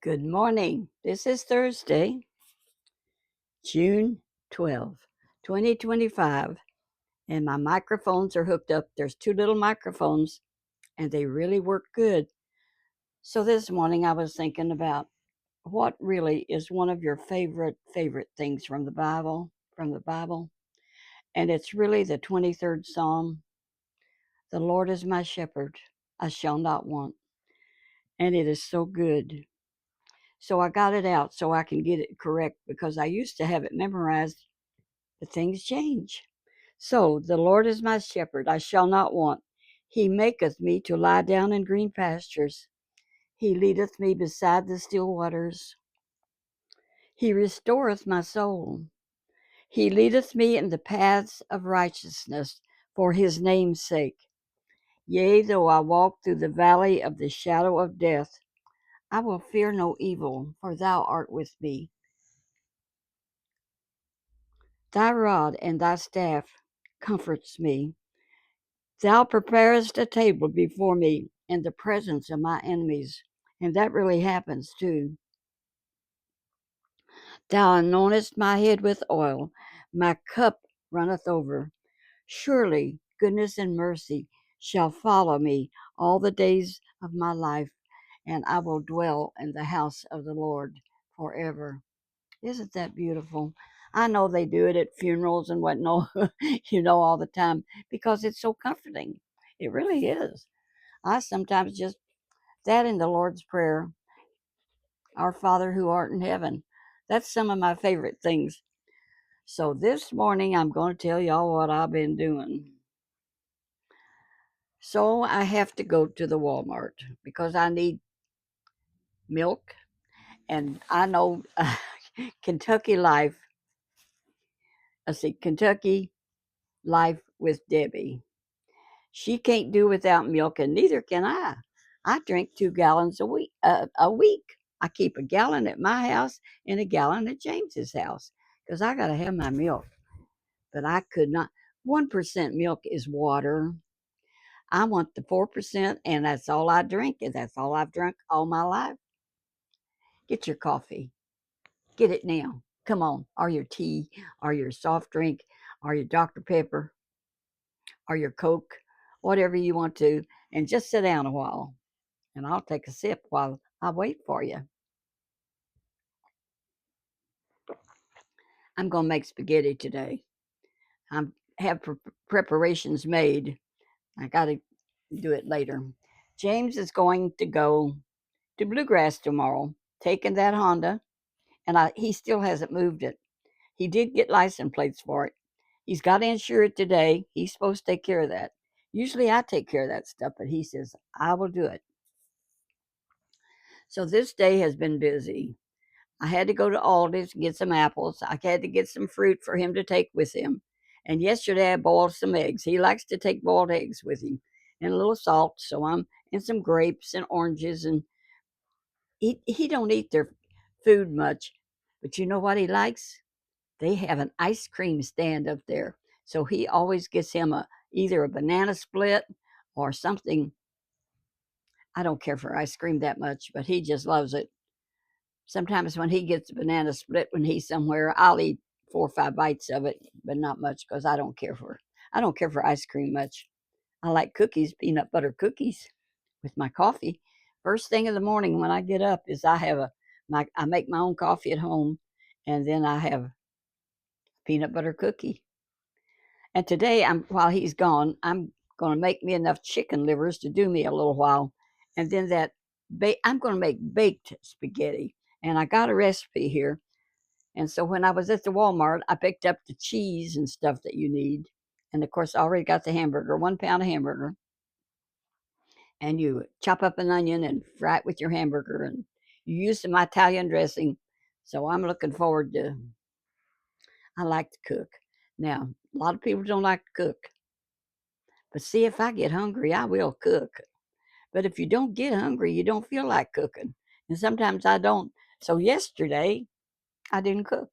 Good morning. This is Thursday, June 12th, 2025, and my microphones are hooked up. There's two little microphones, and they really work good. So this morning I was thinking about what really is one of your favorite things from the Bible, and it's really the 23rd Psalm. The Lord is my shepherd, I shall not want, and it is so good. So I got it out so I can get it correct because I used to have it memorized, but things change. So the Lord is my shepherd, I shall not want. He maketh me to lie down in green pastures. He leadeth me beside the still waters. He restoreth my soul. He leadeth me in the paths of righteousness for his name's sake. Yea, though I walk through the valley of the shadow of death, I will fear no evil, for thou art with me. Thy rod and thy staff comforts me. Thou preparest a table before me in the presence of my enemies. And that really happens too. Thou anointest my head with oil, my cup runneth over. Surely goodness and mercy shall follow me all the days of my life, and I will dwell in the house of the Lord forever. Isn't that beautiful? I know they do it at funerals and whatnot, all the time because it's so comforting. It really is. I sometimes just that in the Lord's Prayer, Our Father who art in heaven. That's some of my favorite things. So this morning I'm going to tell y'all what I've been doing. So I have to go to the Walmart because I need milk, and I know Kentucky Life. I see Kentucky Life with Debbie. She can't do without milk, and neither can I. I drink 2 gallons a week. I keep a gallon at my house and a gallon at James's house because I got to have my milk. But I could not. 1% milk is water. I want the 4%, and that's all I drink, and that's all I've drunk all my life. Get your coffee. Get it now. Come on. Or your tea, or your soft drink, or your Dr. Pepper, or your Coke, whatever you want to, and just sit down a while. And I'll take a sip while I wait for you. I'm going to make spaghetti today. I have preparations made. I got to do it later. James is going to go to Bluegrass tomorrow, taking that Honda, and he still hasn't moved it. He did get license plates for it. He's got to insure it today. He's supposed to take care of that. Usually I take care of that stuff, but he says, I will do it. So this day has been busy. I had to go to Aldi's and get some apples. I had to get some fruit for him to take with him. And yesterday I boiled some eggs. He likes to take boiled eggs with him and a little salt. So I'm and some grapes and oranges, and he don't eat their food much. But you know what he likes? They have an ice cream stand up there. So he always gets him either a banana split or something. I don't care for ice cream that much, but he just loves it. Sometimes when he gets a banana split when he's somewhere, I'll eat 4 or 5 bites of it, but not much because I don't care for ice cream much. I like cookies, peanut butter cookies with my coffee. First thing in the morning when I get up is I make my own coffee at home, and then I have peanut butter cookie. And today while he's gone, I'm going to make me enough chicken livers to do me a little while, and then I'm going to make baked spaghetti. And I got a recipe here. And so when I was at the Walmart, I picked up the cheese and stuff that you need. And of course, I already got the hamburger, 1 pound of hamburger. And you chop up an onion and fry it with your hamburger. And you use some Italian dressing. So I'm looking forward to, I like to cook. Now, a lot of people don't like to cook. But see, if I get hungry, I will cook. But if you don't get hungry, you don't feel like cooking. And sometimes I don't. So yesterday, I didn't cook.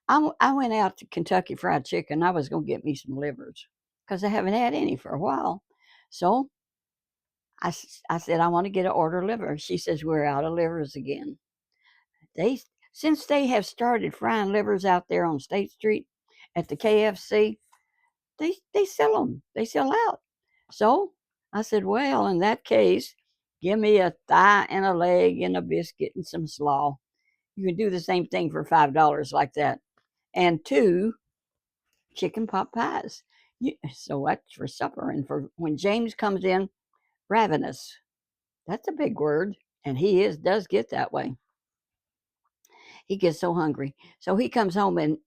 I went out to Kentucky Fried Chicken. I was going to get me some livers because I haven't had any for a while. So I said, I want to get an order liver. She says, we're out of livers again. They Since they have started frying livers out there on State Street at the KFC, they sell them. They sell out. So I said, well, in that case, give me a thigh and a leg and a biscuit and some slaw. You can do the same thing for $5 like that, and two chicken pot pies. So that's for supper, and for when James comes in, ravenous. That's a big word, and he does get that way. He gets so hungry, so he comes home, and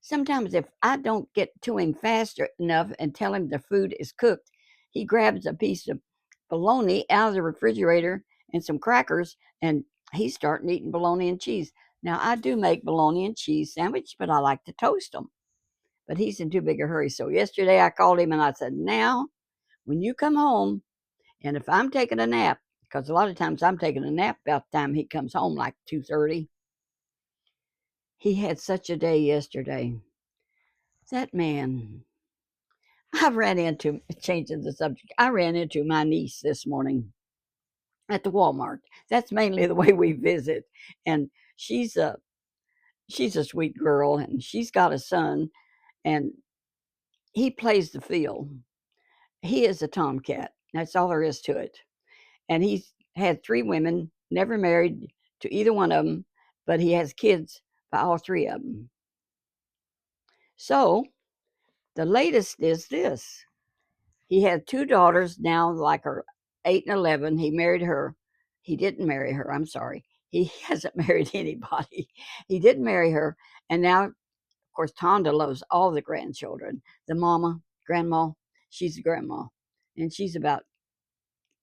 sometimes if I don't get to him fast enough and tell him the food is cooked, he grabs a piece of bologna out of the refrigerator and some crackers, and he's starting eating bologna and cheese. Now, I do make bologna and cheese sandwich, but I like to toast them. But he's in too big a hurry. So yesterday I called him and I said, now, when you come home, and if I'm taking a nap, because a lot of times I'm taking a nap about the time he comes home, like 2:30. He had such a day yesterday. That man, I ran into, changing the subject, I ran into my niece this morning at the Walmart. That's mainly the way we visit. And she's a sweet girl, and she's got a son, and he plays the field. He is a tomcat. That's all there is to it. And he's had three women, never married to either one of them, but he has kids by all three of them. So the latest is this: he had two daughters now, like her 8 and 11. He married her. He didn't marry her. I'm sorry. He hasn't married anybody. He didn't marry her. And now, of course, Tonda loves all the grandchildren. The mama, grandma, she's a grandma. And she's about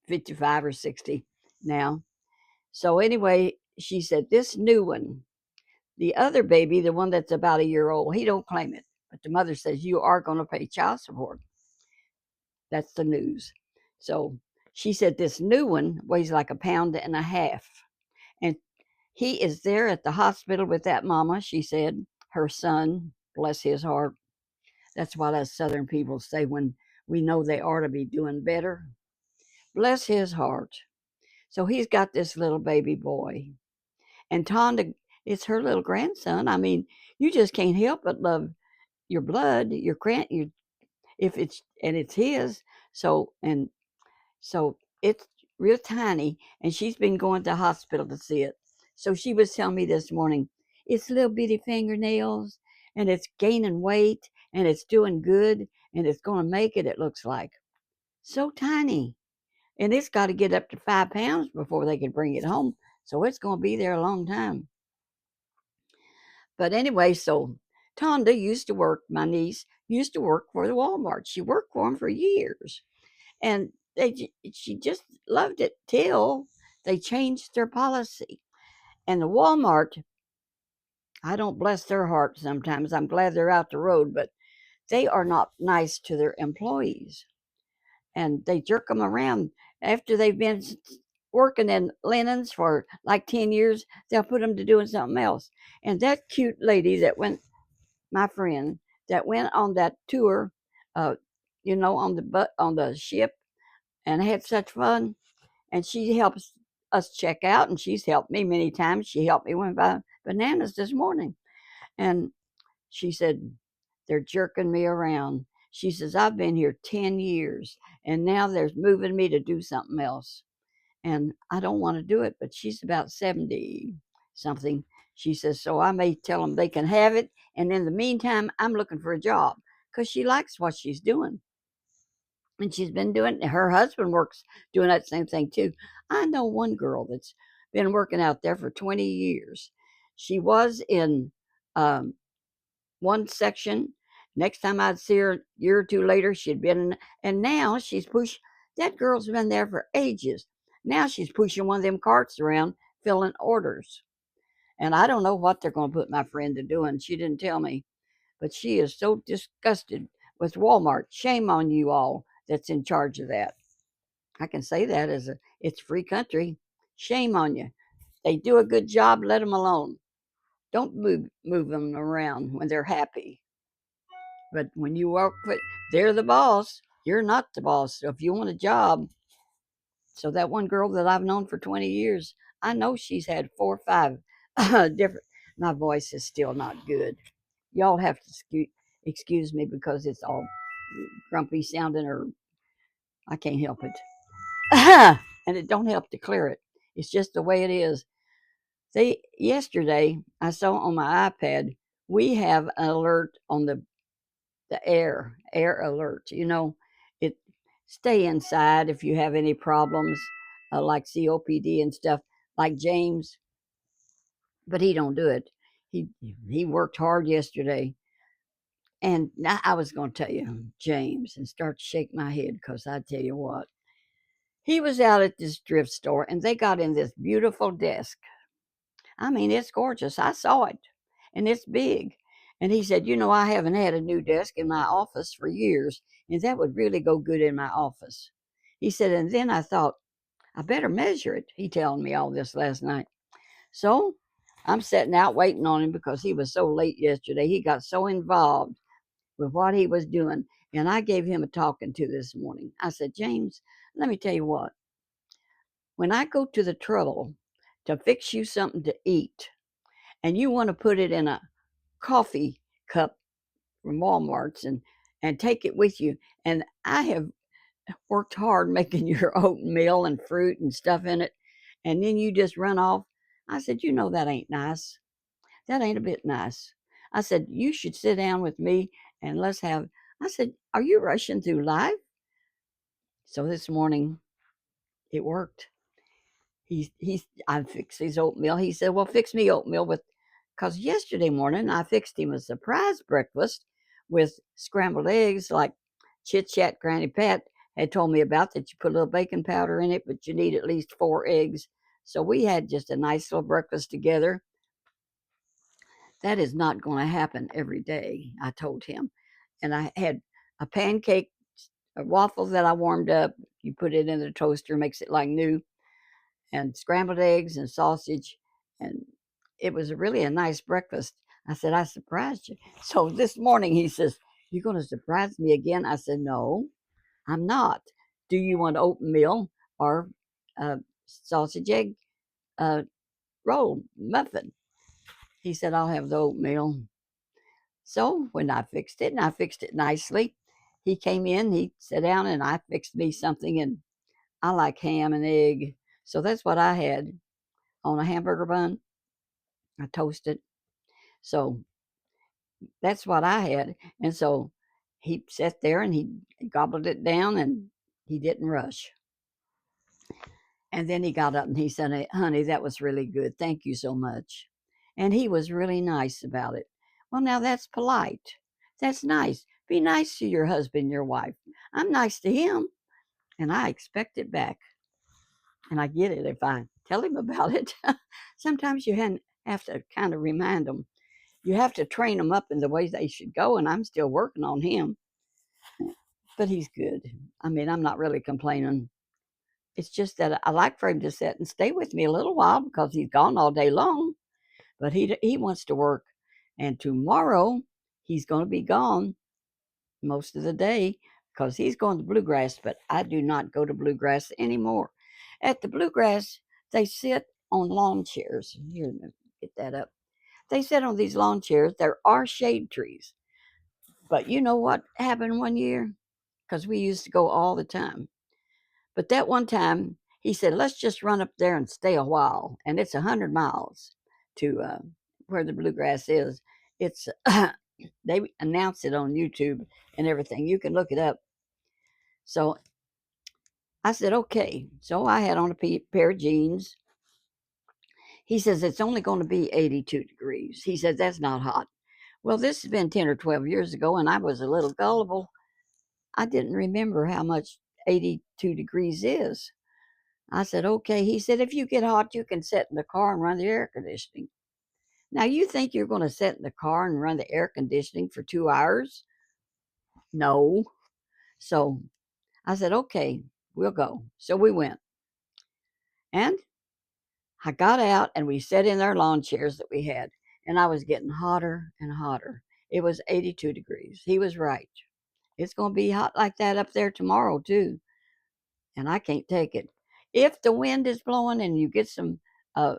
55 or 60 now. So, anyway, she said, this new one, the other baby, the one that's about a year old, he don't claim it. But the mother says, you are going to pay child support. That's the news. So she said this new one weighs like a pound and a half. And he is there at the hospital with that mama, she said, her son, bless his heart. That's what us Southern people say when we know they ought to be doing better. Bless his heart. So he's got this little baby boy. And Tonda, it's her little grandson. I mean, you just can't help but love your blood, your if it's and it's his. So it's real tiny, and she's been going to the hospital to see it. So she was telling me this morning, it's little bitty fingernails, and it's gaining weight, and it's doing good, and it's going to make it, it looks like. So tiny. And it's got to get up to 5 pounds before they can bring it home. So it's going to be there a long time. But anyway, so Tonda used to work, my niece used to work for the Walmart. She worked for them for years. And she just loved it till they changed their policy. And the Walmart, I don't bless their heart sometimes. I'm glad they're out the road, but they are not nice to their employees. And they jerk them around after they've been working in linens for like 10 years. They'll put them to doing something else. And that cute lady that went, my friend, that went on that tour, uh, on the ship and had such fun. And she helps us check out, and she's helped me many times. She helped me when I buy bananas this morning. And she said, they're jerking me around. She says, I've been here 10 years, and now they're moving me to do something else. And I don't want to do it, but she's about 70 something. She says, so I may tell them they can have it. And in the meantime, I'm looking for a job because she likes what she's doing. And she's been doing, her husband works doing that same thing too. I know one girl that's been working out there for 20 years. She was in um, one section. Next time I'd see her a year or two later, she'd been in, and now she's pushed. That girl's been there for ages. Now she's pushing one of them carts around, filling orders. And I don't know what they're going to put my friend to doing. She didn't tell me, but she is so disgusted with Walmart. Shame on you all that's in charge of that. I can say that as it's free country. Shame on you. They do a good job. Let them alone. Don't move them around when they're happy. But when you work with, they're the boss. You're not the boss. So if you want a job, So that one girl that I've known for 20 years, I know she's had 4 or 5 different. My voice is still not good. Y'all have to excuse me because it's all grumpy sounding, or I can't help it. And it don't help to clear it. It's just the way it is. Yesterday I saw on my iPad we have an alert on the air alert. It stay inside if you have any problems, like COPD and stuff, like James, but he don't do it. He worked hard yesterday, and now I was going to tell you James and start to shake my head because I tell you what, he was out at this thrift store and they got in this beautiful desk. I mean, it's gorgeous. I saw it, and it's big. And he said, I haven't had a new desk in my office for years, and that would really go good in my office. He said, and then I thought, I better measure it. He telling me all this last night. So I'm sitting out waiting on him because he was so late yesterday. He got so involved with what he was doing. And I gave him a talking to this morning. I said, James, let me tell you what. When I go to the trouble to fix you something to eat, and you want to put it in a coffee cup from Walmart's and take it with you, and I have worked hard making your oatmeal and fruit and stuff in it, and then you just run off. I said, that ain't nice. That ain't a bit nice. I said, you should sit down with me and let's have. I said, are you rushing through life? So this morning it worked. I fixed his oatmeal. He said, well, fix me oatmeal with, because yesterday morning I fixed him a surprise breakfast with scrambled eggs, like Chit Chat Granny Pat had told me about, that you put a little baking powder in it, but you need at least 4 eggs. So we had just a nice little breakfast together. That is not going to happen every day, I told him. And I had a pancake, a waffle that I warmed up. You put it in the toaster, makes it like new, and scrambled eggs and sausage. And it was really a nice breakfast. I said, I surprised you. So this morning he says, you're going to surprise me again? I said, no, I'm not. Do you want oatmeal or sausage egg uh, roll muffin? He said, I'll have the oatmeal. So when I fixed it, and I fixed it nicely, he came in, he sat down, and I fixed me something. And I like ham and egg. So that's what I had on a hamburger bun. I toasted. So that's what I had. And so he sat there and he gobbled it down, and he didn't rush. And then he got up and he said, "Hey, honey, that was really good. Thank you so much." And he was really nice about it. Well, now that's polite. That's nice. Be nice to your husband, your wife. I'm nice to him, and I expect it back. And I get it if I tell him about it. Sometimes you have to kind of remind them. You have to train them up in the ways they should go, and I'm still working on him. But he's good. I mean, I'm not really complaining. It's just that I like for him to sit and stay with me a little while because he's gone all day long. But he wants to work, and tomorrow he's going to be gone most of the day because he's going to Bluegrass. But I do not go to Bluegrass anymore. At the Bluegrass, they sit on lawn chairs. Here, let me get that up. They sit on these lawn chairs. There are shade trees. But you know what happened one year? Because we used to go all the time. But that one time, he said, let's just run up there and stay a while. And it's 100 miles to where the Bluegrass is. It's they announced it on YouTube and everything. You can look it up. So I said, okay. So I had on a pair of jeans. He says, it's only going to be 82 degrees. He said, that's not hot. Well, this has been 10 or 12 years ago, and I was a little gullible. I didn't remember how much 82 degrees is. I said, okay. He said, if you get hot, you can sit in the car and run the air conditioning. Now, you think you're going to sit in the car and run the air conditioning for 2 hours? No. So I said, okay, we'll go. So we went. And I got out and we sat in our lawn chairs that we had. And I was getting hotter and hotter. It was 82 degrees. He was right. It's going to be hot like that up there tomorrow, too. And I can't take it. If the wind is blowing and you get some uh,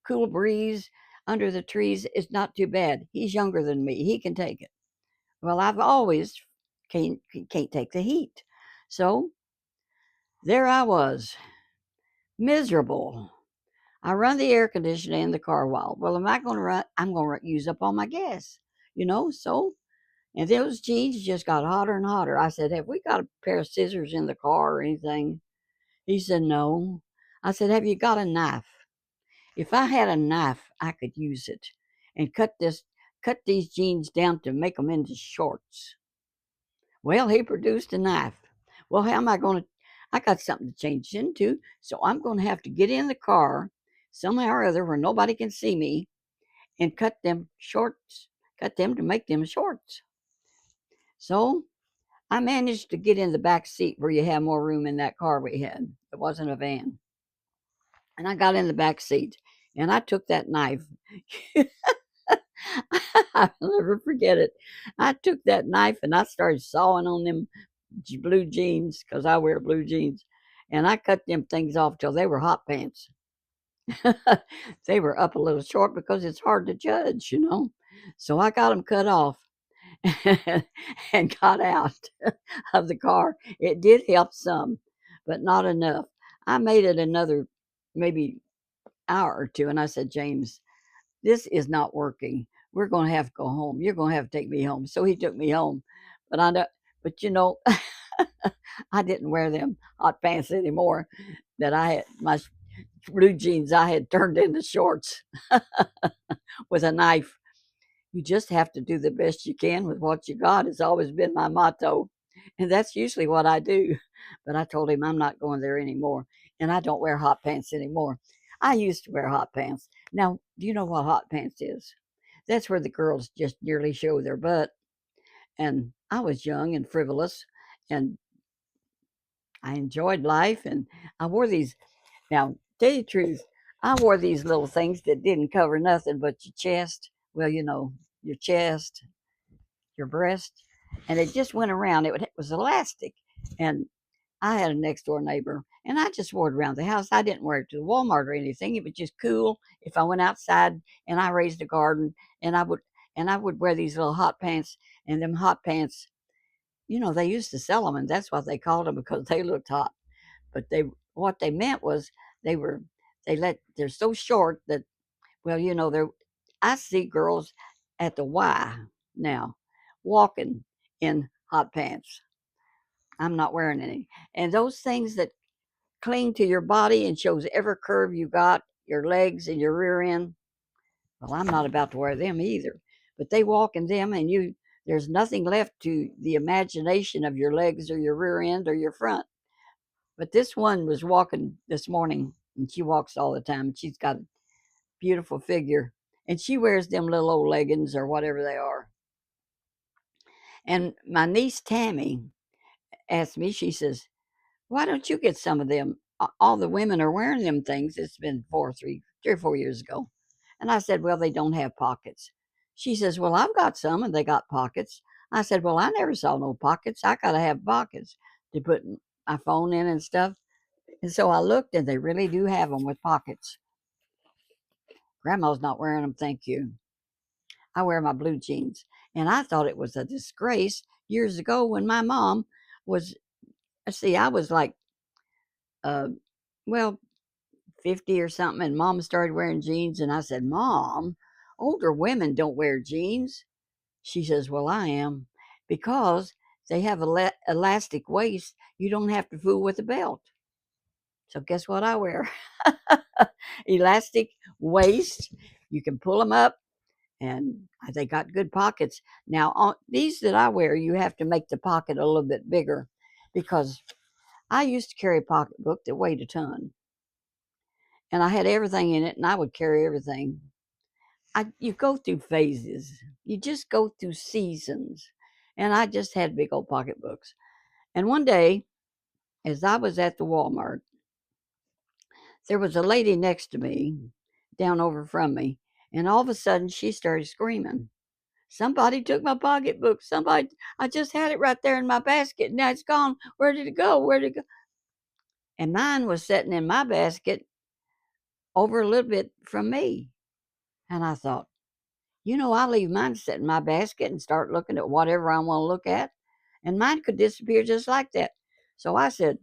cool breeze under the trees, it's not too bad. He's younger than me. He can take it. Well, I've always can't take the heat. So there I was, miserable. I run the air conditioner in the car a while. Well, am I going to run? I'm going to use up all my gas, So, and those jeans just got hotter and hotter. I said, "Have we got a pair of scissors in the car or anything?" He said, "No." I said, "Have you got a knife?" If I had a knife, I could use it and cut these jeans down to make them into shorts. Well, he produced a knife. Well, how am I going to? I got something to change into, so I'm going to have to get in the car somehow or other where nobody can see me and cut them to make them shorts. So I managed to get in the back seat where you have more room in that car we had. It wasn't a van. And I got in the back seat and I took that knife. I'll never forget it. I took that knife and I started sawing on them blue jeans because I wear blue jeans. And I cut them things off till they were hot pants. They were up a little short because it's hard to judge. So I got them cut off and got out of the car. It did help some, but not enough. I made it another maybe hour or two, and I said, "James, this is not working. We're going to have to go home. You're going to have to take me home." So he took me home, but I know, but I didn't wear them hot pants anymore. That I had my blue jeans I had turned into shorts with a knife. You just have to do the best you can with what you got. It's always been my motto. And that's usually what I do. But I told him I'm not going there anymore. And I don't wear hot pants anymore. I used to wear hot pants. Now, do you know what hot pants is? That's where the girls just nearly show their butt. And I was young and frivolous and I enjoyed life. And I wore these. Now, tell you the truth, I wore these little things that didn't cover nothing but your chest. Well, your chest, your breast, and it just went around. It was elastic, and I had a next door neighbor, and I just wore it around the house. I didn't wear it to Walmart or anything. It was just cool if I went outside and I raised a garden, and I would wear these little hot pants, and them hot pants. They used to sell them, and that's what they called them because they looked hot. But what they meant was they were they're so short that well, they're I see girls at the Y now walking in hot pants. I'm not wearing any. And those things that cling to your body and shows every curve you got, your legs and your rear end, well, I'm not about to wear them either. But they walk in them and there's nothing left to the imagination of your legs or your rear end or your front. But this one was walking this morning and she walks all the time and she's got a beautiful figure and she wears them little old leggings or whatever they are. And my niece Tammy asked me, she says, "Why don't you get some of them? All the women are wearing them things." It's been 3 or 4 years ago. And I said, "Well, they don't have pockets." She says, "Well, I've got some and they got pockets." I said, "Well, I never saw no pockets. I got to have pockets to put my phone in and stuff." And so I looked and they really do have them with pockets. Grandma's not wearing them, thank you. I wear my blue jeans. And I thought it was a disgrace years ago when my mom was, see, I was like, uh, well, 50 or something, and mom started wearing jeans. And I said, "Mom, older women don't wear jeans." She says, "Well, I am because they have a elastic waist. You don't have to fool with a belt." So guess what I wear? Elastic waist. You can pull them up and they got good pockets. Now, on these that I wear, you have to make the pocket a little bit bigger because I used to carry a pocketbook that weighed a ton, and I had everything in it, and I would carry everything. You go through phases, you just go through seasons, and I just had big old pocketbooks. And one day, as I was at the Walmart, there was a lady next to me, down over from me, and all of a sudden she started screaming. "Somebody took my pocketbook. Somebody, I just had it right there in my basket. Now it's gone. Where did it go? Where did it go?" and mine was sitting in my basket over a little bit from me. And I thought, I leave mine sit in my basket and start looking at whatever I want to look at, and mine could disappear just like that. So I said,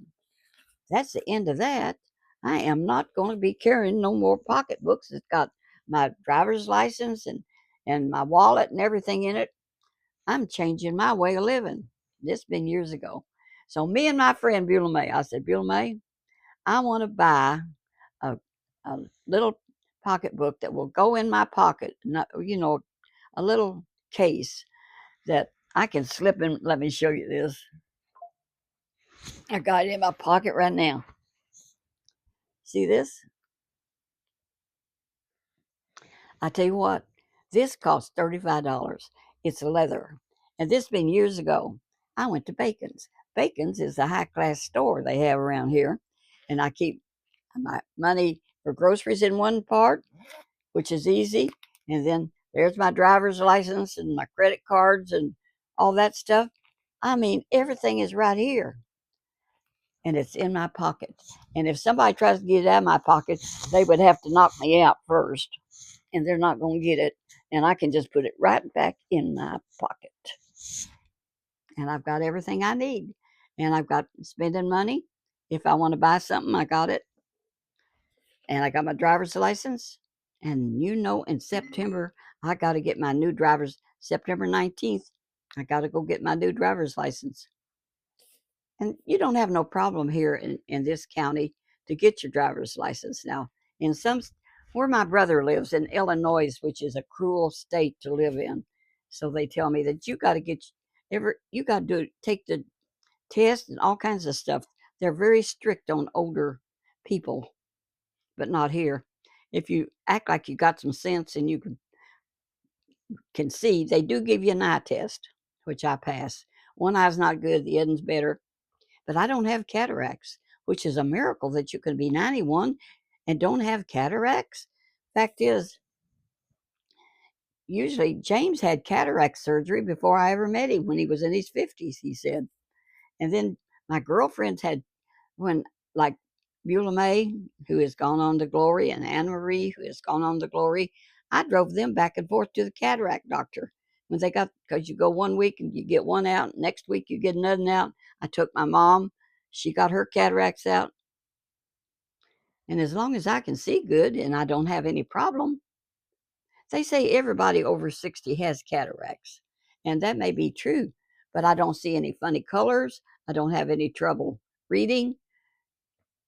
that's the end of that. I am not going to be carrying no more pocketbooks. It's got my driver's license and my wallet and everything in it. I'm changing my way of living. This been years ago. So me and my friend Beulah May, I said, Beulah May, I want to buy a, a little pocketbook that will go in my pocket, a little case that I can slip in. Let me show you this. I got it in my pocket right now. See this? I tell you what, this cost $35. It's leather. And this been years ago. I went to Bacon's. Bacon's is a high class store they have around here. And I keep my money for groceries in one part, which is easy. And then there's my driver's license and my credit cards and all that stuff. I mean, everything is right here. And it's in my pocket. And if somebody tries to get it out of my pocket, they would have to knock me out first. And they're not going to get it. And I can just put it right back in my pocket. And I've got everything I need. And I've got spending money. If I want to buy something, I got it. And I got my driver's license. And in September, I got to get my new September 19th, I got to go get my new driver's license. And you don't have no problem here in this county to get your driver's license now. In some, where my brother lives in Illinois, which is a cruel state to live in, so they tell me that you got to take the test and all kinds of stuff. They're very strict on older people, but not here. If you act like you got some sense and you can see, they do give you an eye test, which I pass. One eye's not good, the other's better. But I don't have cataracts, which is a miracle that you can be 91 and don't have cataracts. Fact is, usually James had cataract surgery before I ever met him when he was in his 50s, he said. And then my girlfriends had, when, like Beulah May, who has gone on to glory, and Anne Marie, who has gone on to glory, I drove them back and forth to the cataract doctor. When they got, because you go 1 week and you get one out, next week you get another out. I took my mom, she got her cataracts out. And as long as I can see good and I don't have any problem, they say everybody over 60 has cataracts. And that may be true, but I don't see any funny colors. I don't have any trouble reading.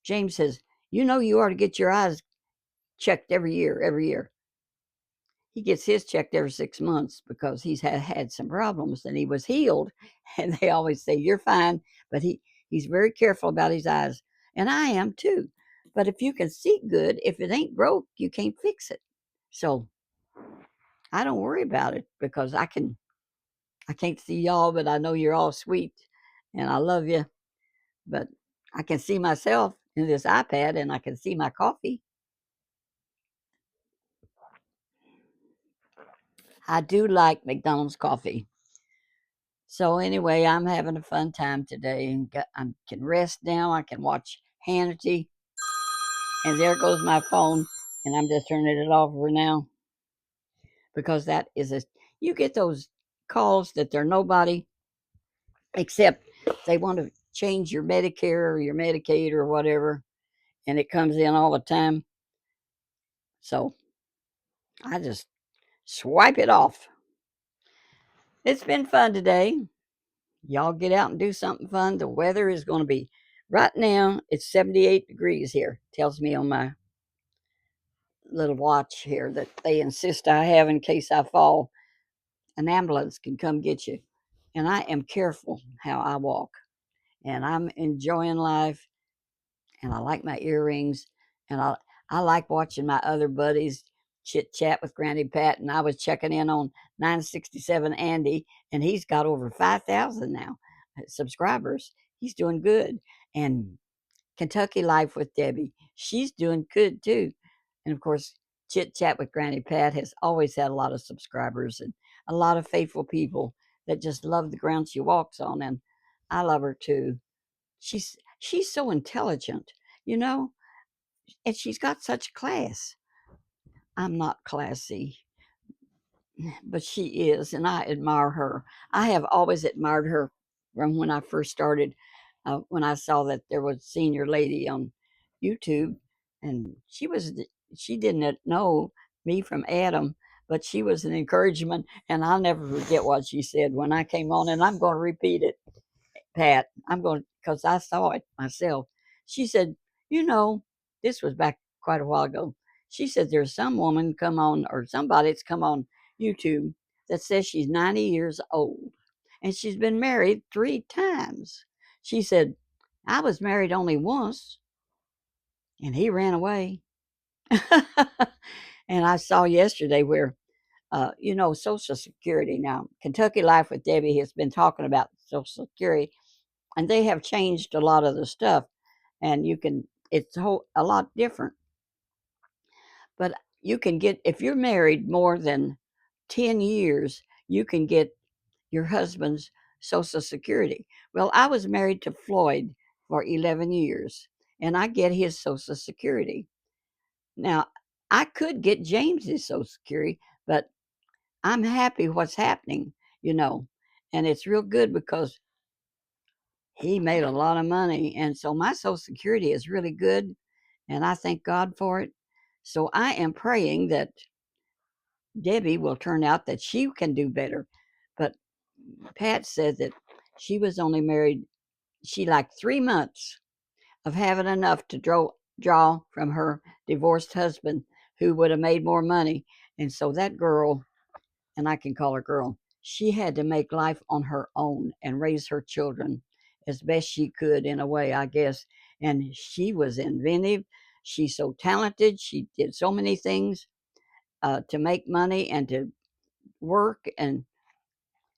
James says, you ought to get your eyes checked every year. He gets his checked every 6 months because he's had some problems and he was healed. And they always say, you're fine. But he's very careful about his eyes. And I am too. But if you can see good, if it ain't broke, you can't fix it. So I don't worry about it because I can't see y'all, but I know you're all sweet and I love you. But I can see myself in this iPad and I can see my coffee. I do like McDonald's coffee. So anyway, I'm having a fun time today and I can rest now. I can watch Hannity. And there goes my phone. And I'm just turning it off for now because you get those calls that they're nobody except they want to change your Medicare or your Medicaid or whatever. And it comes in all the time. So I just swipe it off. It's been fun today. Y'all get out and do something fun. The weather is going to be right now, it's 78 degrees here. Tells me on my little watch here that they insist I have in case I fall. An ambulance can come get you. And I am careful how I walk. And I'm enjoying life. And I like my earrings. And I like watching my other buddies chit chat with Granny Pat. And I was checking in on 967 Andy, and he's got over 5,000 now subscribers. He's doing good. And Kentucky Life with Debbie, she's doing good too. And of course, Chit Chat with Granny Pat has always had a lot of subscribers and a lot of faithful people that just love the ground she walks on. And I love her too. She's She's so intelligent, you know, and she's got such class. I'm not classy, but she is, and I admire her. I have always admired her from when I first started. When I saw that there was a senior lady on YouTube, and she didn't know me from Adam, but she was an encouragement, and I'll never forget what she said when I came on, and I'm going to repeat it, Pat. I'm going because I saw it myself. She said, "You know, this was back quite a while ago." She said, "There's some woman come on, or somebody that's come on YouTube that says she's 90 years old, and she's been married 3 times." She said, "I was married only once, and he ran away." And I saw yesterday where, Social Security now, Kentucky Life with Debbie has been talking about Social Security, and they have changed a lot of the stuff, and it's a lot different. But you can get, if you're married more than 10 years, you can get your husband's Social Security. Well, I was married to Floyd for 11 years, and I get his Social Security. Now, I could get James's Social Security, but I'm happy what's happening, you know, and it's real good because he made a lot of money. And so my Social Security is really good, and I thank God for it. So I am praying that Debbie will turn out that she can do better. But Pat said that she was only married, she like 3 months of having enough to draw from her divorced husband who would have made more money. And so that girl, and I can call her girl, she had to make life on her own and raise her children as best she could in a way, I guess. And she was inventive. She's so talented. She did so many things to make money and to work, and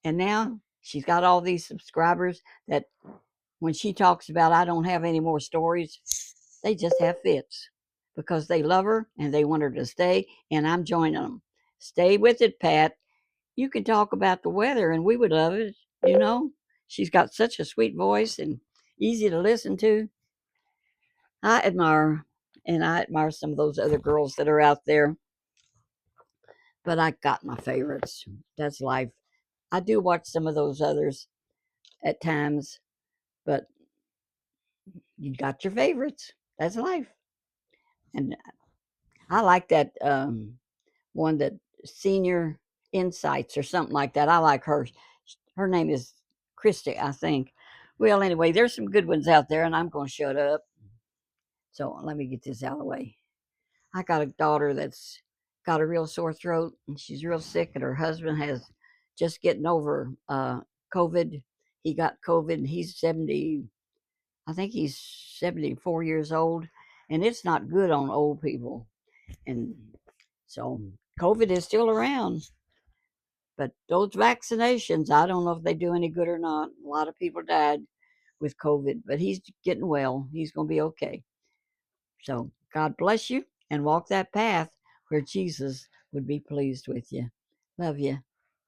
now she's got all these subscribers that when she talks about I don't have any more stories, they just have fits because they love her and they want her to stay, and I'm joining them. Stay with it, Pat. You can talk about the weather and we would love it, you know. She's got such a sweet voice and easy to listen to. I admire her, and I admire some of those other girls that are out there, but I got my favorites. That's life. I do watch some of those others at times, but you got your favorites. That's life. And I like that one that Senior Insights or something like that. I like her. Her name is Christy, I think. Well, anyway, there's some good ones out there, and I'm going to shut up. So let me get this out of the way. I got a daughter that's got a real sore throat, and she's real sick, and her husband has just getting over COVID. He got COVID, and he's 70. I think he's 74 years old, and it's not good on old people. And so COVID is still around, but those vaccinations, I don't know if they do any good or not. A lot of people died with COVID, but he's getting well. He's going to be okay. So God bless you and walk that path where Jesus would be pleased with you. Love you.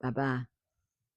Bye bye.